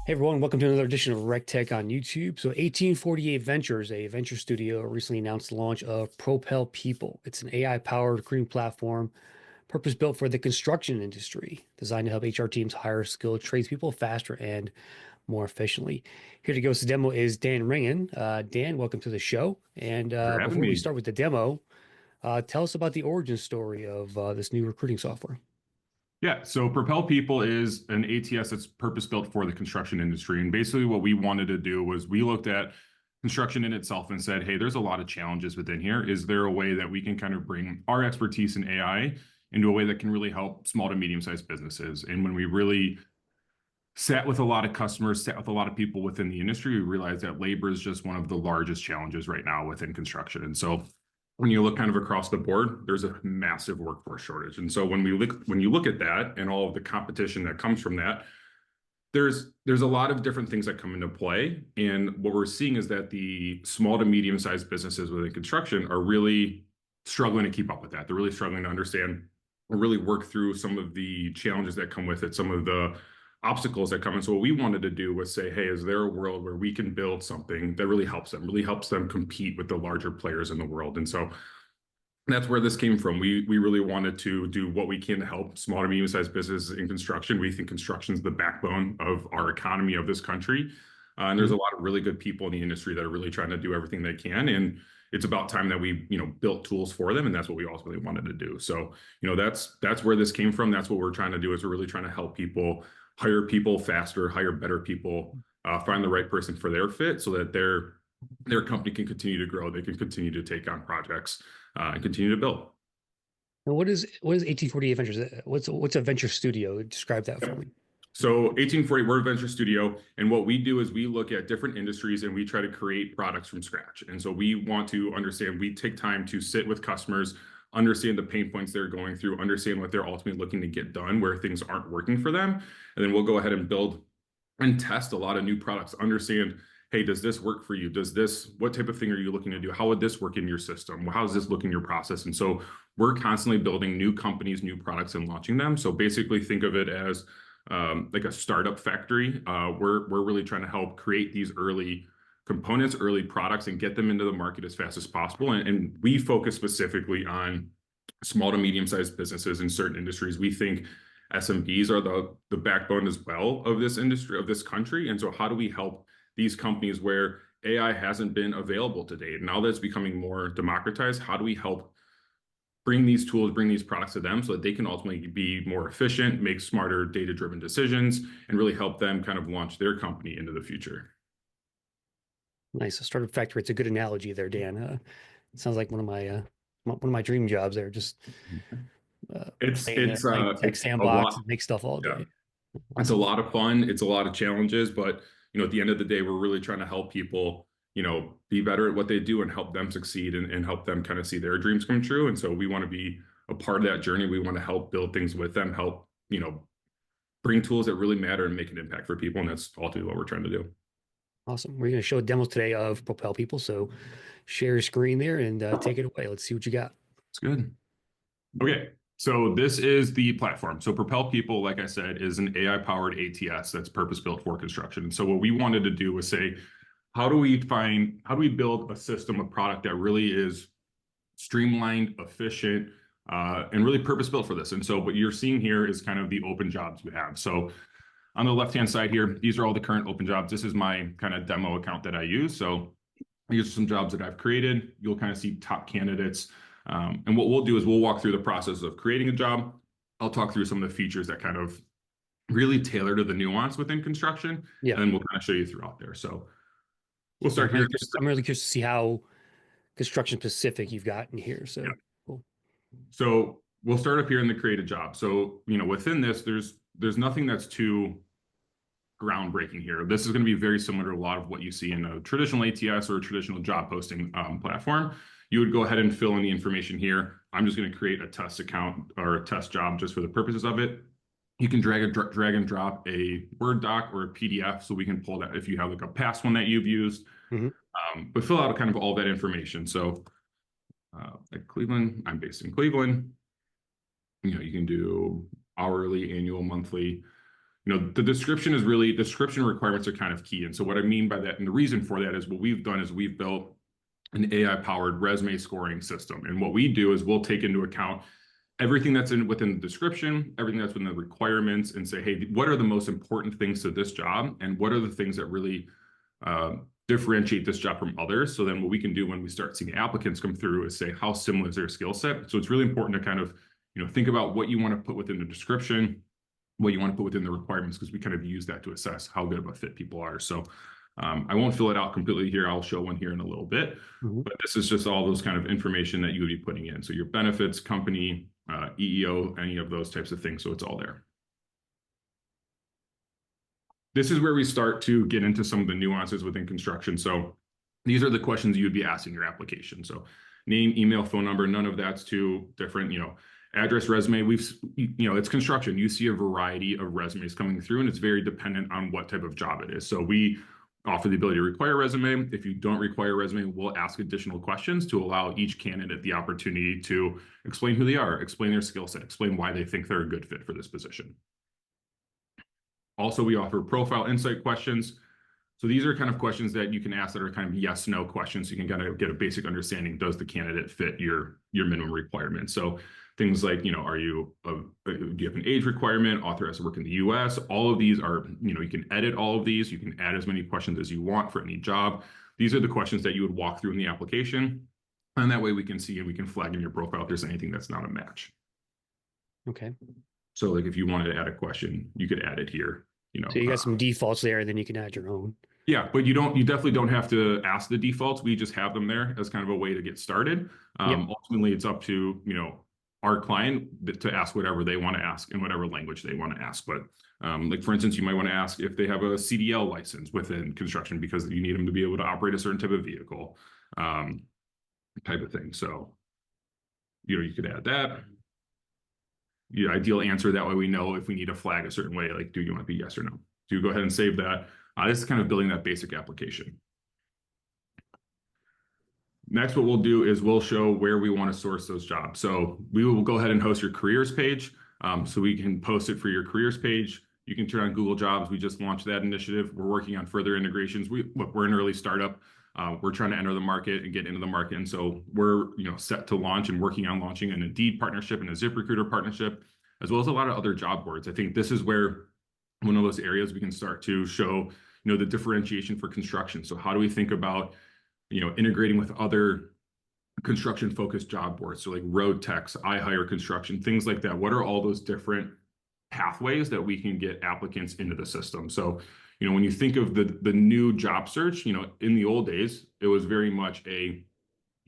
Hey everyone, welcome to another edition of RecTech on YouTube. So 1848 Ventures, a venture studio, recently announced the launch of Propel People. It's an AI-powered recruiting platform purpose-built for the construction industry, designed to help HR teams hire skilled tradespeople faster and more efficiently. Here to give us the demo is Dan Ringen. Dan, welcome to the show. And For having before we me. start with the demo, tell us about the origin story of this new recruiting software. Yeah, so Propel People is an ATS that's purpose-built for the construction industry. And basically what we wanted to do was we looked at construction in itself and said, hey, there's a lot of challenges within here. Is there a way that we can kind of bring our expertise in AI into a way that can really help small to medium-sized businesses? And when we really sat with a lot of customers, sat with a lot of people within the industry, we realized that labor is just one of the largest challenges right now within construction. And so when you look kind of across the board, there's a massive workforce shortage. And so when you look at that and all of the competition that comes from that, there's a lot of different things that come into play. And what we're seeing is that the small to medium-sized businesses within construction are really struggling to keep up with that. They're really struggling to understand or really work through some of the challenges that come with it, some of the obstacles that come in. So what we wanted to do was say, hey, is there a world where we can build something that really helps them compete with the larger players in the world? And so that's where this came from. We really wanted to do what we can to help small to medium-sized businesses in construction. We think construction is the backbone of our economy of this country. And there's a lot of really good people in the industry that are really trying to do everything they can. And it's about time that we, built tools for them. And that's what we ultimately wanted to do. So, that's where this came from. That's what we're trying to do is we're really trying to help people hire people faster, hire better people, find the right person for their fit so that their company can continue to grow. They can continue to take on projects and continue to build. And what is 1848 Ventures? What's a venture studio? Describe that for Yep. me. So 1840, we're a venture studio, and what we do is we look at different industries and we try to create products from scratch. And so we want to understand, we take time to sit with customers, understand the pain points they're going through, understand what they're ultimately looking to get done, where things aren't working for them. And then we'll go ahead and build and test a lot of new products, understand, hey, does this work for you? What type of thing are you looking to do? How would this work in your system? How does this look in your process? And so we're constantly building new companies, new products, and launching them. So basically think of it as like a startup factory. We're really trying to help create these early components, early products, and get them into the market as fast as possible. And we focus specifically on small to medium-sized businesses in certain industries. We think SMBs are the backbone as well of this industry, of this country. And so how do we help these companies where AI hasn't been available to date? Now that it's becoming more democratized, how do we help bring these tools, bring these products to them so that they can ultimately be more efficient, make smarter data-driven decisions, and really help them kind of launch their company into the future? Nice. A startup factory. It's a good analogy there, Dan. It sounds like one of my dream jobs there. Just It's play in a it's nice uh tech it's a sandbox lot. and make stuff all Yeah, day. it's a Awesome. lot of fun. It's a lot of challenges, but at the end of the day, we're really trying to help people, be better at what they do and help them succeed and help them kind of see their dreams come true. And so we want to be a part of that journey. We want to help build things with them, help, bring tools that really matter and make an impact for people. And that's ultimately what we're trying to do. Awesome. We're going to show demos today of Propel People. So share your screen there and take it away. Let's see what you got. It's good. Okay. So this is the platform. So Propel People, like I said, is an AI-powered ATS that's purpose-built for construction. And so what we wanted to do was say, how do we build a system, a product that really is streamlined, efficient, and really purpose-built for this? And so what you're seeing here is kind of the open jobs we have. So on the left-hand side here, these are all the current open jobs. This is my kind of demo account that I use. So these are some jobs that I've created. You'll kind of see top candidates. And what we'll do is we'll walk through the process of creating a job. I'll talk through some of the features that kind of really tailor to the nuance within construction, Yeah. and then we'll kind of show you throughout there. So we'll Yeah. start here. I'm really curious to see how construction specific you've got in here. Yeah. So cool. So we'll start up here in the create a job. So, within this, there's nothing that's too groundbreaking here. This is going to be very similar to a lot of what you see in a traditional ATS or a traditional job posting platform. You would go ahead and fill in the information here. I'm just going to create a test account or a test job just for the purposes of it. You can drag and drop a Word doc or a PDF so we can pull that if you have like a past one that you've used. Hmm. But fill out kind of all that information. So at Cleveland, I'm based in Cleveland. You can do hourly, annual, monthly. the description requirements are kind of key. And so what I mean by that, and the reason for that is what we've done is we've built an AI-powered resume scoring system. And what we do is we'll take into account everything that's within the description, everything that's within the requirements, and say, hey, what are the most important things to this job, and what are the things that really differentiate this job from others? So then what we can do when we start seeing applicants come through is say, how similar is their skill set? So it's really important to kind of, think about what you want to put within the description, what you want to put within the requirements, because we kind of use that to assess how good of a fit people are. So I won't fill it out completely here. I'll show one here in a little bit, but this is just all those kind of information that you would be putting in. So your benefits, company, EEO, any of those types of things. So it's all there. This is where we start to get into some of the nuances within construction. So these are the questions you would be asking your application. So name, email, phone number, none of that's too different. Address, resume, it's construction. You see a variety of resumes coming through, and it's very dependent on what type of job it is. So we offer the ability to require a resume. If you don't require a resume, we'll ask additional questions to allow each candidate the opportunity to explain who they are, explain their skill set, explain why they think they're a good fit for this position. Also, we offer profile insight questions. So these are kind of questions that you can ask that are kind of yes, no questions. So you can kind of get a basic understanding, does the candidate fit your minimum requirements? So things like, do you have an age requirement, authorized to work in the US? All of these are, you can edit all of these. You can add as many questions as you want for any job. These are the questions that you would walk through in the application. And that way we can see and we can flag in your profile if there's anything that's not a match. Okay. So like if you wanted to add a question, you could add it here. So you got some defaults there, and then you can add your own. Yeah, but you definitely don't have to ask the defaults. We just have them there as kind of a way to get started. Ultimately, it's up to, our client to ask whatever they want to ask in whatever language they want to ask. But like, for instance, you might want to ask if they have a CDL license within construction because you need them to be able to operate a certain type of vehicle, type of thing. So, you could add that. Your ideal answer, that way we know if we need to flag a certain way, like, do you want to be yes or no? So you go ahead and save that. This is kind of building that basic application. Next, what we'll do is we'll show where we want to source those jobs. So we will go ahead and host your careers page. So we can post it for your careers page. You can turn on Google Jobs. We just launched that initiative. We're working on further integrations. We're an early startup. We're trying to enter the market and get into the market. And so we're set to launch and working on launching an Indeed partnership and a ZipRecruiter partnership, as well as a lot of other job boards. I think this is where one of those areas we can start to show the differentiation for construction. So how do we think about integrating with other construction focused job boards? So like Road Techs, I Hire Construction, things like that. What are all those different pathways that we can get applicants into the system? So when you think of the new job search, in the old days, it was very much a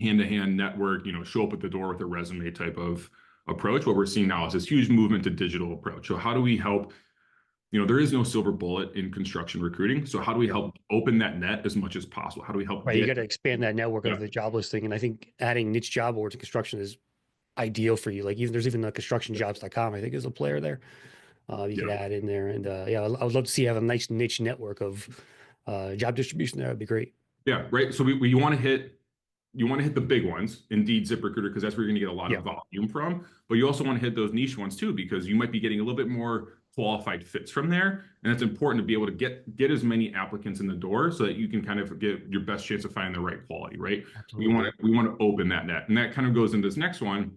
hand-to-hand network, show up at the door with a resume type of approach. What we're seeing now is this huge movement to digital approach. So how do we help? There is no silver bullet in construction recruiting. So how do we help open that net as much as possible? How do we help? Right, you got to expand that network of the job listing, and I think adding niche job boards in construction is ideal for you. Like there's even the constructionjobs.com, I think, is a player there. You could add in there, and I would love to see you have a nice niche network of job distribution there. That'd be great. Yeah, right. So you want to hit the big ones, Indeed, ZipRecruiter, because that's where you're going to get a lot of volume from. But you also want to hit those niche ones too, because you might be getting a little bit more qualified fits from there. And it's important to be able to get as many applicants in the door so that you can kind of get your best chance of finding the right quality, right? Absolutely. We want to open that net. And that kind of goes into this next one.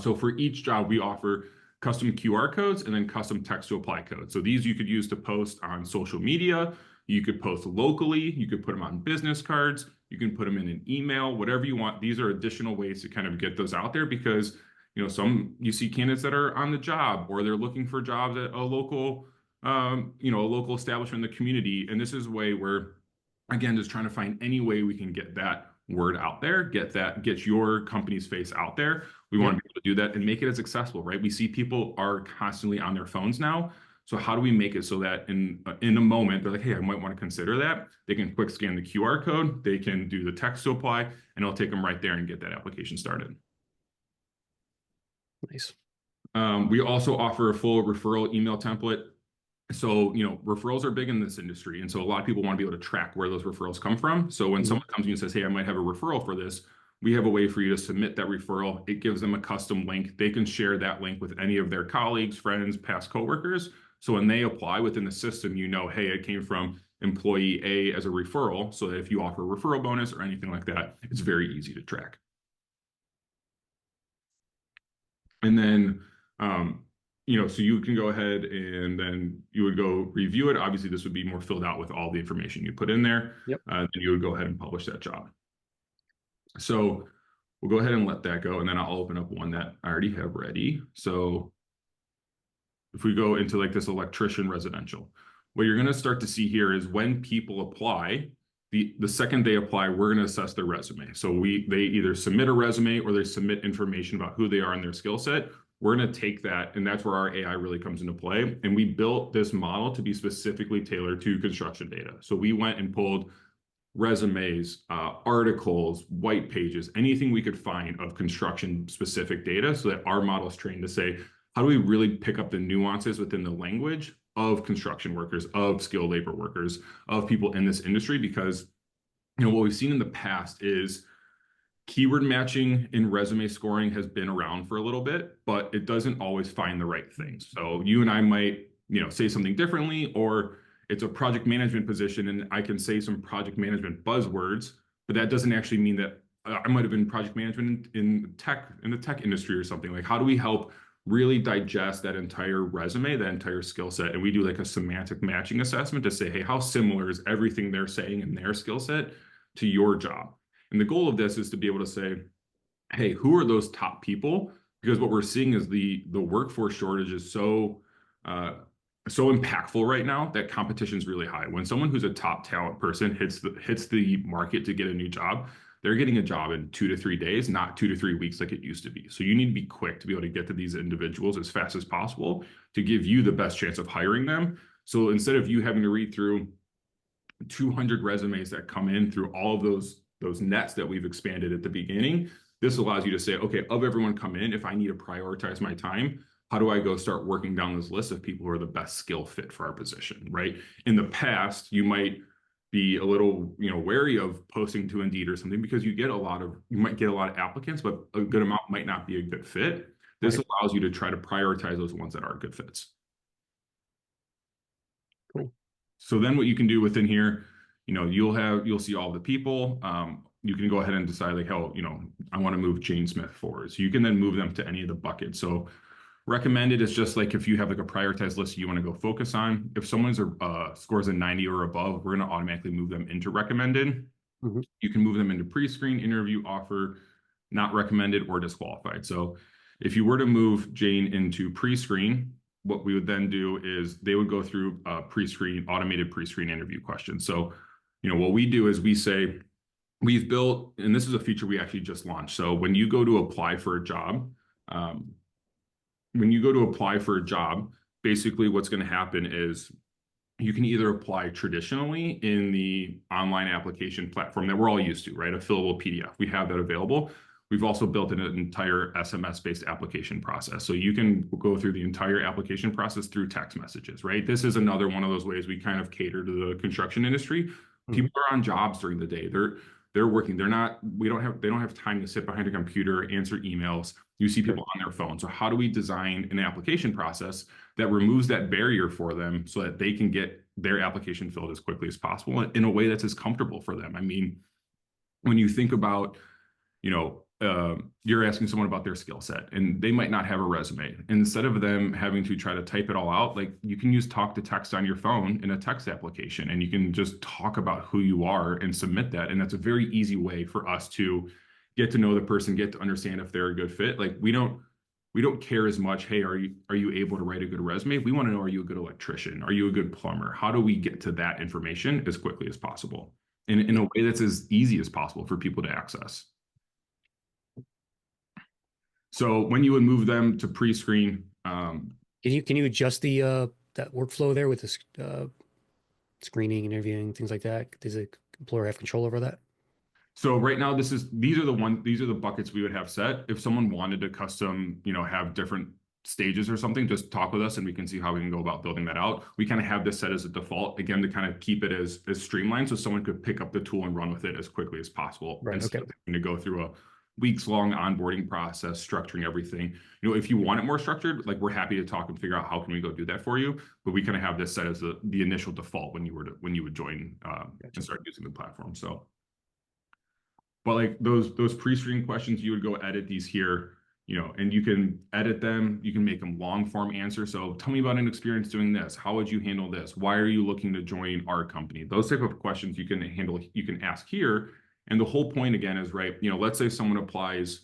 So for each job, we offer custom QR codes and then custom text to apply codes. So these you could use to post on social media. You could post locally. You could put them on business cards. You can put them in an email, whatever you want. These are additional ways to kind of get those out there because you see candidates that are on the job or they're looking for jobs at a local, a local establishment in the community. And this is a way where, again, just trying to find any way we can get that word out there, get your company's face out there. We want to be able to do that and make it as accessible, right? We see people are constantly on their phones now. So how do we make it so that in a moment, they're like, hey, I might want to consider that. They can quick scan the QR code. They can do the text to apply, and it'll take them right there and get that application started. Nice. We also offer a full referral email template. So, referrals are big in this industry. And so a lot of people want to be able to track where those referrals come from. So when someone comes to you and says, hey, I might have a referral for this, we have a way for you to submit that referral. It gives them a custom link. They can share that link with any of their colleagues, friends, past coworkers, So when they apply within the system, you know, hey, it came from employee A as a referral. So that if you offer a referral bonus or anything like that, it's very easy to track. And then, so you can go ahead and then you would go review it. Obviously, this would be more filled out with all the information you put in there. Yep. Then you would go ahead and publish that job. So we'll go ahead and let that go. And then I'll open up one that I already have ready. So if we go into like this electrician residential, what you're going to start to see here is when people apply, the second they apply, we're going to assess their resume. So they either submit a resume or they submit information about who they are and their skill set. We're going to take that, and that's where our AI really comes into play. And we built this model to be specifically tailored to construction data. So we went and pulled resumes, articles, white pages, anything we could find of construction specific data so that our model is trained to say, how do we really pick up the nuances within the language of construction workers, of skilled labor workers, of people in this industry? Because what we've seen in the past is keyword matching in resume scoring has been around for a little bit, but it doesn't always find the right things. So you and I might, say something differently, or it's a project management position and I can say some project management buzzwords, but that doesn't actually mean that I might have been project management in the tech industry or something. Like, how do we help really digest that entire resume, that entire skill set? And we do like a semantic matching assessment to say, hey, how similar is everything they're saying in their skill set to your job? And the goal of this is to be able to say, hey, who are those top people? Because what we're seeing is the workforce shortage is so impactful right now that competition is really high. When someone who's a top talent person hits the market to get a new job, they're getting a job in 2 to 3 days, not 2 to 3 weeks like it used to be. So you need to be quick to be able to get to these individuals as fast as possible to give you the best chance of hiring them. So instead of you having to read through 200 resumes that come in through all of those nets that we've expanded at the beginning, this allows you to say, okay, of everyone come in, if I need to prioritize my time, how do I go start working down this list of people who are the best skill fit for our position, right? In the past, you might be a little, wary of posting to Indeed or something because you might get a lot of applicants, but a good amount might not be a good fit. This Right. allows you to try to prioritize those ones that are good fits. Cool. So then what you can do within here, you'll see all the people. You can go ahead and decide like, how, I want to move Jane Smith forward. So you can then move them to any of the buckets. So recommended is just like if you have like a prioritized list you want to go focus on. If someone's scores a 90 or above, we're going to automatically move them into recommended. Mm-hmm. You can move them into pre-screen, interview, offer, not recommended, or disqualified. So if you were to move Jane into pre-screen, what we would then do is they would go through automated pre-screen interview questions. So, what we do is we say, we've built, and this is a feature we actually just launched. So when you go to apply for a job, basically what's going to happen is you can either apply traditionally in the online application platform that we're all used to, right? A fillable PDF. We have that available. We've also built an entire SMS-based application process. So you can go through the entire application process through text messages, right? This is another one of those ways we kind of cater to the construction industry. People are on jobs during the day. They're working. They don't have time to sit behind a computer, answer emails. You see people on their phone. So how do we design an application process that removes that barrier for them so that they can get their application filled as quickly as possible in a way that's as comfortable for them? I mean, when you think about, you're asking someone about their skill set and they might not have a resume. Instead of them having to try to type it all out, like you can use talk to text on your phone in a text application, and you can just talk about who you are and submit that. And that's a very easy way for us to get to know the person, get to understand if they're a good fit. Like we don't care as much, hey, are you able to write a good resume? We want to know, are you a good electrician? Are you a good plumber? How do we get to that information as quickly as possible in a way that's as easy as possible for people to access? So when you would move them to pre-screen, Can you adjust the that workflow there with this screening, interviewing, things like that? Does the employer have control over that? so right now these are the buckets we would have set. If someone wanted to custom, have different stages or something, just talk with us and we can see how we can go about building that out. We kind of have this set as a default, again, to kind of keep it as streamlined so someone could pick up the tool and run with it as quickly as possible Right. instead Okay. of having to go through weeks long onboarding process, structuring everything. If you want it more structured, like we're happy to talk and figure out how can we go do that for you. But we kind of have this set as the initial default when you would join and Gotcha. start using the platform. So, but like those pre-screen questions, you would go edit these here, and you can edit them. You can make them long form answer. So tell me about an experience doing this. How would you handle this? Why are you looking to join our company? Those type of questions you can handle, you can ask here. And the whole point again is, right, let's say someone applies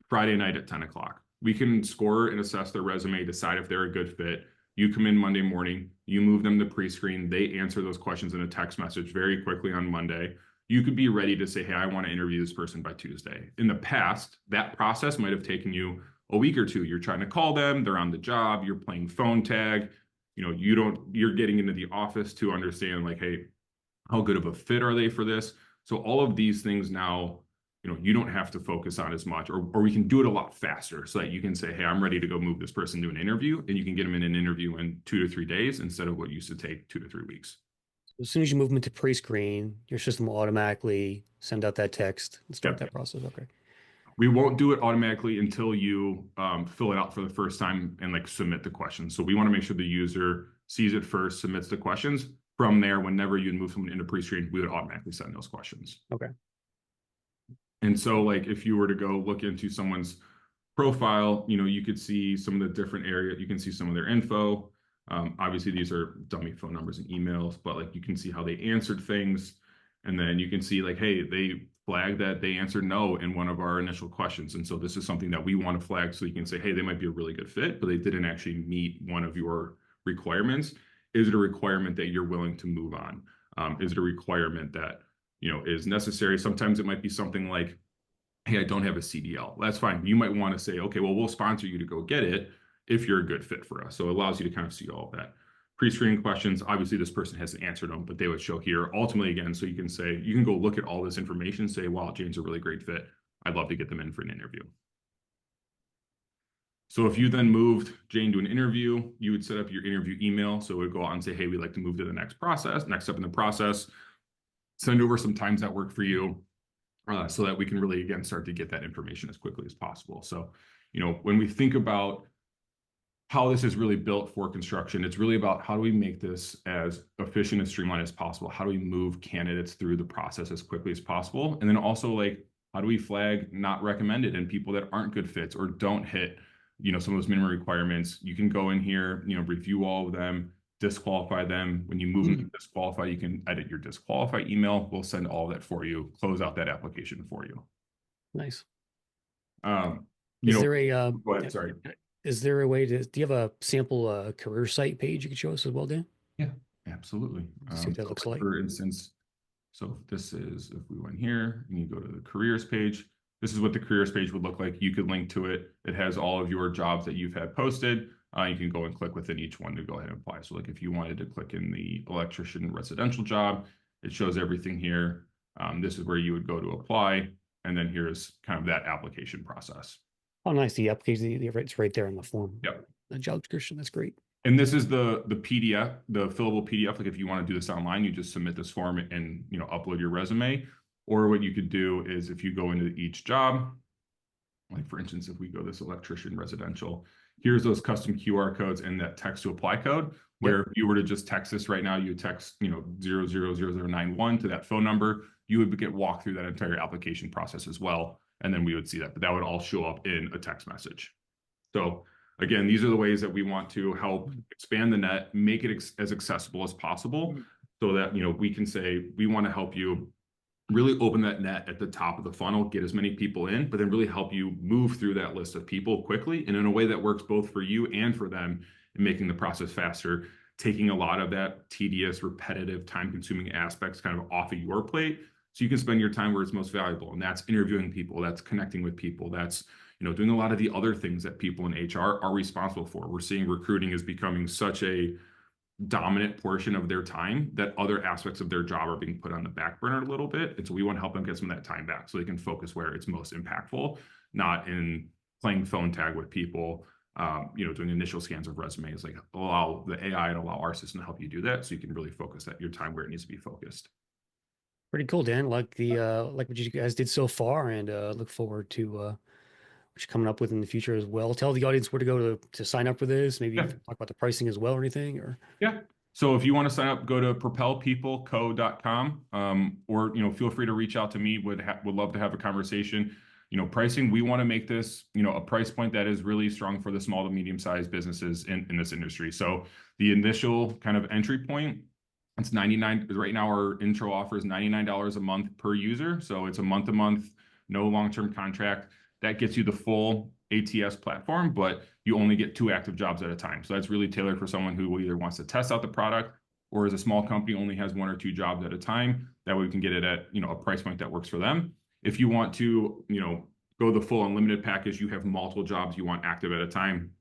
Friday night at 10 o'clock. We can score and assess their resume, decide if they're a good fit. You come in Monday morning, you move them to pre-screen, they answer those questions in a text message very quickly on Monday. You could be ready to say, hey, I want to interview this person by Tuesday. In the past, that process might have taken you a week or two. You're trying to call them, they're on the job, you're playing phone tag. You're getting into the office to understand, like, hey, how good of a fit are they for this? So all of these things now, you don't have to focus on as much, or we can do it a lot faster so that you can say, hey, I'm ready to go move this person to an interview, and you can get them in an interview in 2 to 3 days instead of what used to take 2 to 3 weeks. As soon as you move them into pre-screen, your system will automatically send out that text and start Yep. that process. Okay. We won't do it automatically until you fill it out for the first time and like submit the questions. So we want to make sure the user sees it first, submits the questions. From there, whenever you move someone into pre-screen, we would automatically send those questions. Okay. And so, like, if you were to go look into someone's profile, you could see some of the different areas. You can see some of their info. Obviously, these are dummy phone numbers and emails, but like you can see how they answered things. And then you can see like, hey, they flagged that they answered no in one of our initial questions. And so this is something that we want to flag so you can say, hey, they might be a really good fit, but they didn't actually meet one of your requirements. Is it a requirement that you're willing to move on? Is it a requirement that, is necessary? Sometimes it might be something like, hey, I don't have a CDL. That's fine. You might want to say, okay, well, we'll sponsor you to go get it if you're a good fit for us. So it allows you to kind of see all of that. Pre-screening questions, obviously this person hasn't answered them, but they would show here. Ultimately, again, so you can say, you can go look at all this information, say, wow, Jane's a really great fit. I'd love to get them in for an interview. So if you then moved Jane to an interview, you would set up your interview email. So it would go out and say, hey, we'd like to move to the next step in the process, send over some times that work for you, so that we can really, again, start to get that information as quickly as possible. So, when we think about how this is really built for construction, it's really about how do we make this as efficient and streamlined as possible? How do we move candidates through the process as quickly as possible? And then also, like, how do we flag not recommended and people that aren't good fits or don't hit, some of those minimum requirements? You can go in here, review all of them, disqualify them. When you move them to disqualify, you can edit your disqualify email. We'll send all of that for you, close out that application for you. Nice. Um, Is there a go ahead, sorry. is there a way to do you have a sample career site page you could show us as well, Dan? Yeah, absolutely. See what that So looks like like. for instance, so if we went here and you go to the careers page, this is what the careers page would look like. You could link to it. It has all of your jobs that you've had posted. You can go and click within each one to go ahead and apply. So like if you wanted to click in the electrician residential job, it shows everything here. This is where you would go to apply. And then here's kind of that application process. Oh, nice. The application, it's right there in the form. Yep. The job description. That's great. And this is the PDF, the fillable PDF. Like if you want to do this online, you just submit this form and upload your resume. Or what you could do is if you go into each job, like for instance, if we go this electrician residential, here's those custom QR codes and that text to apply code. Where if you were to just text this right now, you text 000091 to that phone number, you would get walked through that entire application process as well. And then we would see that, but that would all show up in a text message. So again, these are the ways that we want to help expand the net, make it as accessible as possible so that, we can say, we want to help you really open that net at the top of the funnel, get as many people in, but then really help you move through that list of people quickly and in a way that works both for you and for them in making the process faster, taking a lot of that tedious, repetitive, time-consuming aspects kind of off of your plate so you can spend your time where it's most valuable. And that's interviewing people, that's connecting with people, that's doing a lot of the other things that people in HR are responsible for. We're seeing recruiting is becoming such a dominant portion of their time that other aspects of their job are being put on the back burner a little bit. And so we want to help them get some of that time back so they can focus where it's most impactful, not in playing phone tag with people, doing initial scans of resumes, like allow the AI and allow our system to help you do that so you can really focus that your time where it needs to be focused. Pretty cool, Dan. Like the like what you guys did so far, and look forward to what you're coming up with in the future as well. Tell the audience where to go to sign up for this. Maybe Yeah. talk about the pricing as well or anything. Or Yeah. So if you want to sign up, go to propelpeopleco.com, or feel free to reach out to me. Would love to have a conversation. Pricing, we want to make this a price point that is really strong for the small to medium sized businesses in this industry. So the initial kind of entry point, it's 99. Right now, our intro offer is $99 a month per user. So it's a month to month, no long term contract. That gets you the full ATS platform, but you only get 2 active jobs at a time. So that's really tailored for someone who either wants to test out the product, or as a small company only has 1 or 2 jobs at a time. That way we can get it at a price point that works for them. If you want to go the full unlimited package, you have multiple jobs you want active at a time,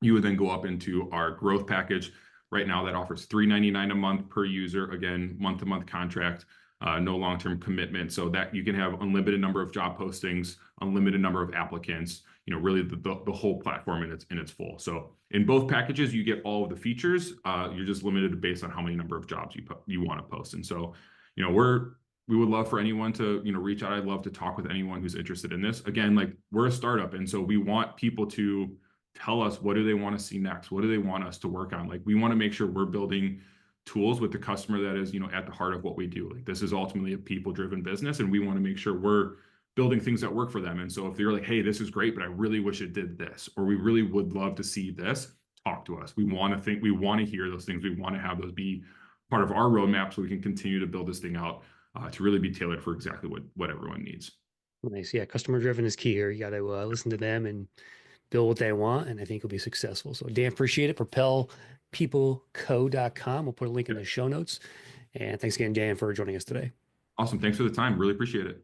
you would then go up into our growth package. Right now, that offers $3.99 a month per user. Again, month-to-month contract, no long-term commitment, so that you can have unlimited number of job postings, unlimited number of applicants. Really the whole platform in its full. So in both packages, you get all of the features. You're just limited based on how many number of jobs you want to post. And so, we would love for anyone to reach out. I'd love to talk with anyone who's interested in this. Again, like, we're a startup, and so we want people to tell us, what do they want to see next? What do they want us to work on? Like, we want to make sure we're building tools with the customer that is, at the heart of what we do. Like, this is ultimately a people-driven business, and we want to make sure we're building things that work for them. And so if they're like, hey, this is great, but I really wish it did this, or we really would love to see this, talk to us. We want to hear those things. We want to have those be part of our roadmap so we can continue to build this thing out to really be tailored for exactly what everyone needs. nice, yeah. Customer driven is key here. You got to listen to them and build what they want, and I think you'll be successful. So, Dan, appreciate it. PropelPeopleCo.com. We'll put a link in Yeah. the show notes. And thanks again, Dan, for joining us today. Awesome. Thanks for the time. Really appreciate it.